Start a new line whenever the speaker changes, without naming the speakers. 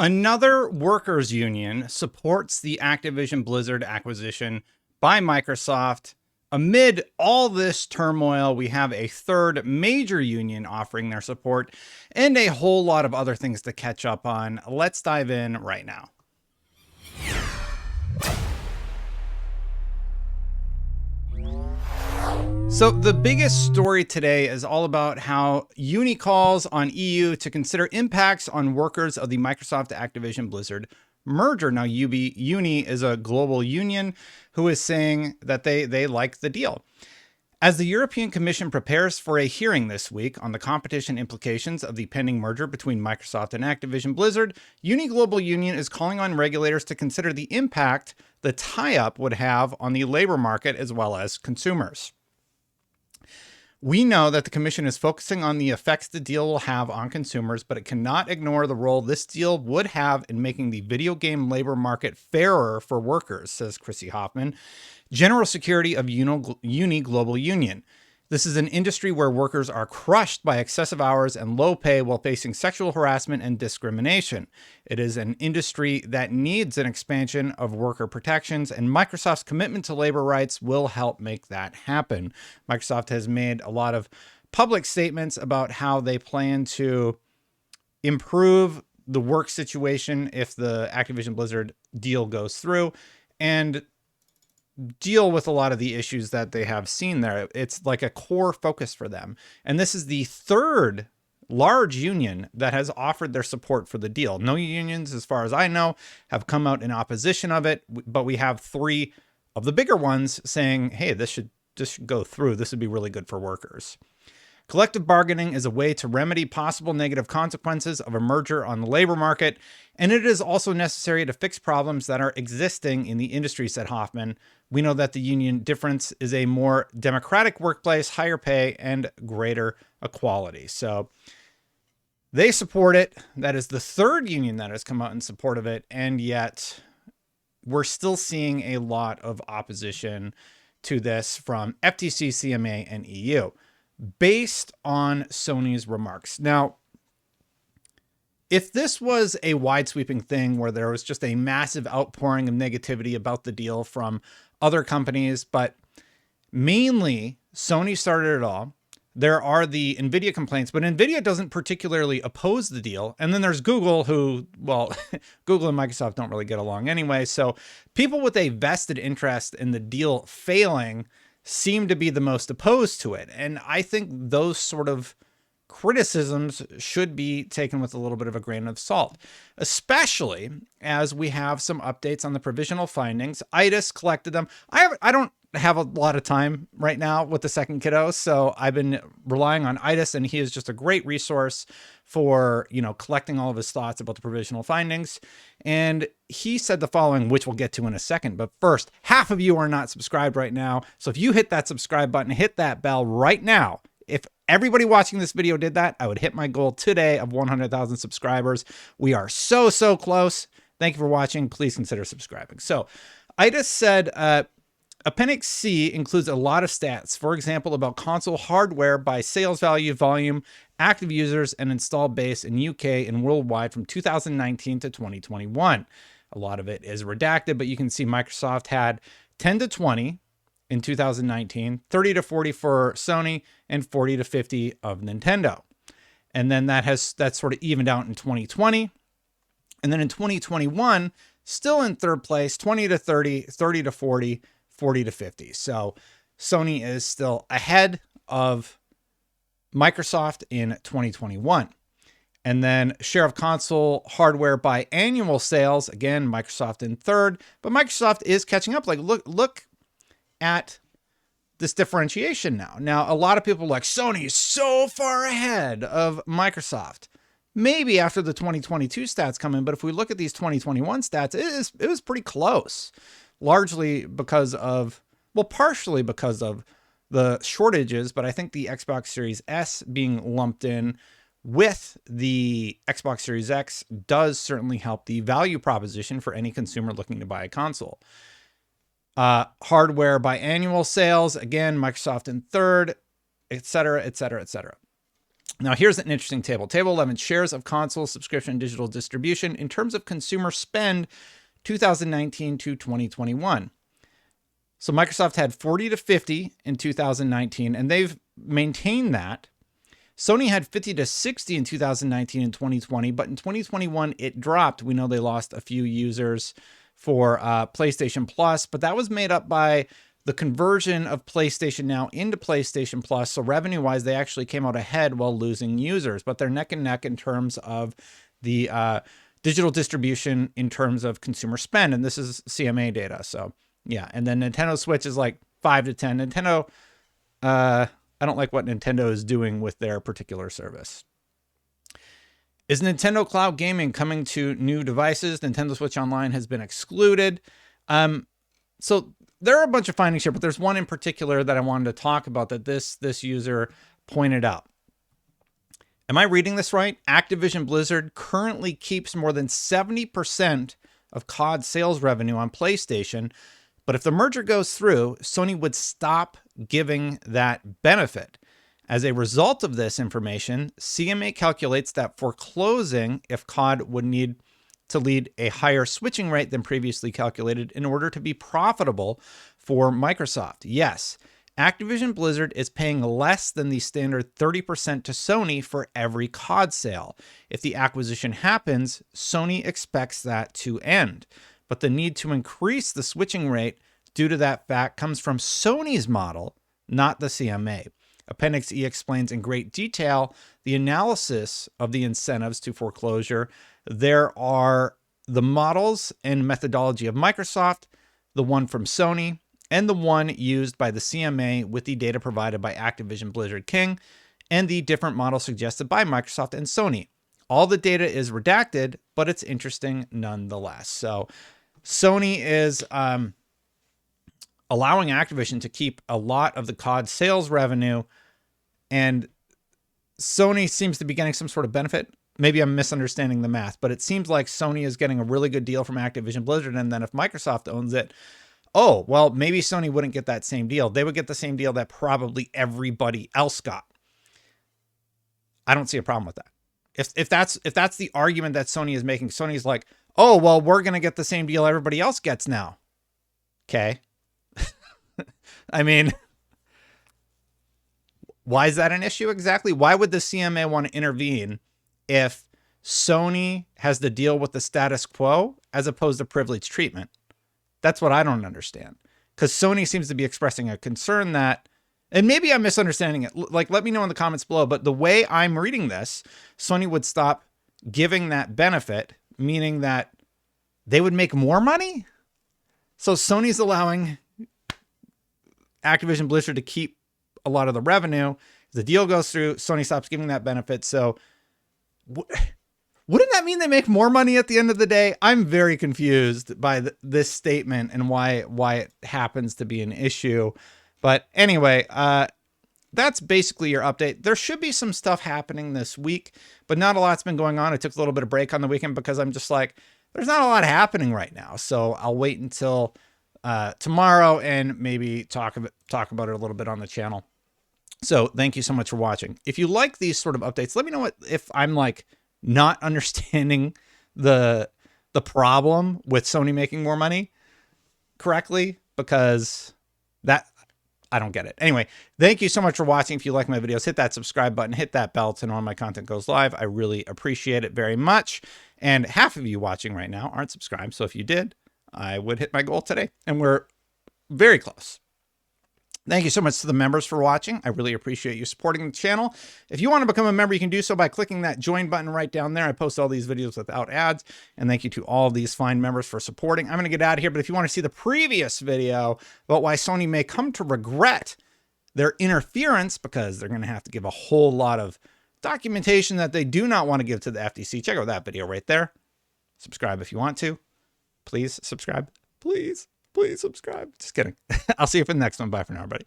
Another workers' union supports the Activision Blizzard acquisition by Microsoft. Amid all this turmoil, we have a third major union offering their support and a whole lot of other things to catch up on. Let's dive in right now. So the biggest story today is all about how Uni calls on EU to consider impacts on workers of the Microsoft Activision Blizzard merger. Now, Uni is a global union who is saying that they like the deal. As the European Commission prepares for a hearing this week on the competition implications of the pending merger between Microsoft and Activision Blizzard, Uni Global Union is calling on regulators to consider the impact the tie-up would have on the labor market as well as consumers. We know that the Commission is focusing on the effects the deal will have on consumers, but it cannot ignore the role this deal would have in making the video game labor market fairer for workers, says Chrissy Hoffman, General Secretary of Uni Global Union. This is an industry where workers are crushed by excessive hours and low pay while facing sexual harassment and discrimination. It is an industry that needs an expansion of worker protections, and Microsoft's commitment to labor rights will help make that happen. Microsoft has made a lot of public statements about how they plan to improve the work situation if the Activision Blizzard deal goes through, and deal with a lot of the issues that they have seen there. It's like a core focus for them. And this is the third large union that has offered their support for the deal. No unions, as far as I know, have come out in opposition of it, but we have three of the bigger ones saying, hey, this should go through. This would be really good for workers. Collective bargaining is a way to remedy possible negative consequences of a merger on the labor market, and it is also necessary to fix problems that are existing in the industry, said Hoffman. We know that the union difference is a more democratic workplace, higher pay, and greater equality. So they support it. That is the third union that has come out in support of it, and yet we're still seeing a lot of opposition to this from FTC, CMA, and EU. Based on Sony's remarks. Now, if this was a wide sweeping thing where there was just a massive outpouring of negativity about the deal from other companies, but mainly Sony started it all. There are the NVIDIA complaints, but NVIDIA doesn't particularly oppose the deal. And then there's Google who, well, Google and Microsoft don't really get along anyway. So people with a vested interest in the deal failing seem to be the most opposed to it. And I think those sort of criticisms should be taken with a little bit of a grain of salt, especially as we have some updates on the provisional findings. IDIS collected them. I don't have a lot of time right now with the second kiddo, so I've been relying on IDIS, and he is just a great resource for, collecting all of his thoughts about the provisional findings. And he said the following, which we'll get to in a second. But first, half of you are not subscribed right now. So if you hit that subscribe button, hit that bell right now. If everybody watching this video did that, I would hit my goal today of 100,000 subscribers. We are so close. Thank you for watching. Please consider subscribing. So IDIS said, Appendix C includes a lot of stats, for example, about console hardware by sales value, volume, active users, and install base in UK and worldwide from 2019 to 2021. A lot of it is redacted, but you can see Microsoft had 10 to 20 in 2019, 30 to 40 for Sony, and 40 to 50 of Nintendo. And then that's sort of evened out in 2020. And then in 2021, still in third place, 20 to 30, 30 to 40, 40 to 50. So Sony is still ahead of Microsoft in 2021. And then share of console hardware by annual sales, again, Microsoft in third, but Microsoft is catching up. Like, look at this differentiation now. Now, a lot of people are like, Sony is so far ahead of Microsoft. Maybe after the 2022 stats come in, but if we look at these 2021 stats, it was pretty close. Largely because of, well, partially because of the shortages, but I think the Xbox Series S being lumped in with the Xbox Series X does certainly help the value proposition for any consumer looking to buy a console. Hardware by annual sales, again, Microsoft in third, et cetera, et cetera, et cetera. Now, here's an interesting table. Table 11, shares of console subscription and digital distribution in terms of consumer spend 2019 to 2021. So Microsoft had 40 to 50 in 2019, and they've maintained that. Sony had 50 to 60 in 2019 and 2020, but in 2021, it dropped. We know they lost a few users for PlayStation Plus, but that was made up by the conversion of PlayStation Now into PlayStation Plus. So revenue-wise, they actually came out ahead while losing users, but they're neck and neck in terms of the digital distribution in terms of consumer spend, and this is CMA data. So yeah, and then Nintendo Switch is like 5 to 10. Nintendo, I don't like what Nintendo is doing with their particular service. Is Nintendo Cloud Gaming coming to new devices? Nintendo Switch Online has been excluded. So there are a bunch of findings here, but there's one in particular that I wanted to talk about that this user pointed out. Am I reading this right? Activision Blizzard currently keeps more than 70% of COD sales revenue on PlayStation, but if the merger goes through, Sony would stop giving that benefit. As a result of this information, CMA calculates that foreclosing if COD would need to lead a higher switching rate than previously calculated in order to be profitable for Microsoft. Yes, Activision Blizzard is paying less than the standard 30% to Sony for every COD sale. If the acquisition happens, Sony expects that to end. But the need to increase the switching rate due to that fact comes from Sony's model, not the CMA. Appendix E explains in great detail the analysis of the incentives to foreclosure. There are the models and methodology of Microsoft, the one from Sony, and the one used by the CMA with the data provided by Activision Blizzard King, and the different models suggested by Microsoft and Sony. All the data is redacted, but it's interesting nonetheless. So Sony is allowing Activision to keep a lot of the COD sales revenue, and Sony seems to be getting some sort of benefit. Maybe I'm misunderstanding the math, but it seems like Sony is getting a really good deal from Activision Blizzard, and then if Microsoft owns it, oh, well, maybe Sony wouldn't get that same deal. They would get the same deal that probably everybody else got. I don't see a problem with that. If that's the argument that Sony is making, Sony's like, oh, well, we're going to get the same deal everybody else gets now. Okay. I mean, why is that an issue exactly? Why would the CMA want to intervene if Sony has to deal with the status quo as opposed to privileged treatment? That's what I don't understand. Because Sony seems to be expressing a concern that, and maybe I'm misunderstanding it. Like, let me know in the comments below. But the way I'm reading this, Sony would stop giving that benefit, meaning that they would make more money. So Sony's allowing Activision Blizzard to keep a lot of the revenue. The deal goes through, Sony stops giving that benefit. So wouldn't that mean they make more money at the end of the day? I'm very confused by this statement and why it happens to be an issue. But anyway, that's basically your update. There should be some stuff happening this week, but not a lot's been going on. I took a little bit of break on the weekend because I'm just like, there's not a lot happening right now. So I'll wait until tomorrow and maybe talk about it a little bit on the channel. So thank you so much for watching. If you like these sort of updates, let me know if I'm like not understanding the problem with Sony making more money correctly, because that I don't get it. Anyway, thank you so much for watching. If you like my videos, hit that subscribe button, hit that bell to know when my content goes live. I really appreciate it very much. And half of you watching right now aren't subscribed. So if you did, I would hit my goal today, and we're very close. Thank you so much to the members for watching. I really appreciate you supporting the channel. If you want to become a member, you can do so by clicking that join button right down there. I post all these videos without ads. And thank you to all these fine members for supporting. I'm going to get out of here, but if you want to see the previous video about why Sony may come to regret their interference, because they're going to have to give a whole lot of documentation that they do not want to give to the FTC, check out that video right there. Subscribe if you want to. Please subscribe. Please subscribe. Just kidding. I'll see you for the next one. Bye for now, everybody.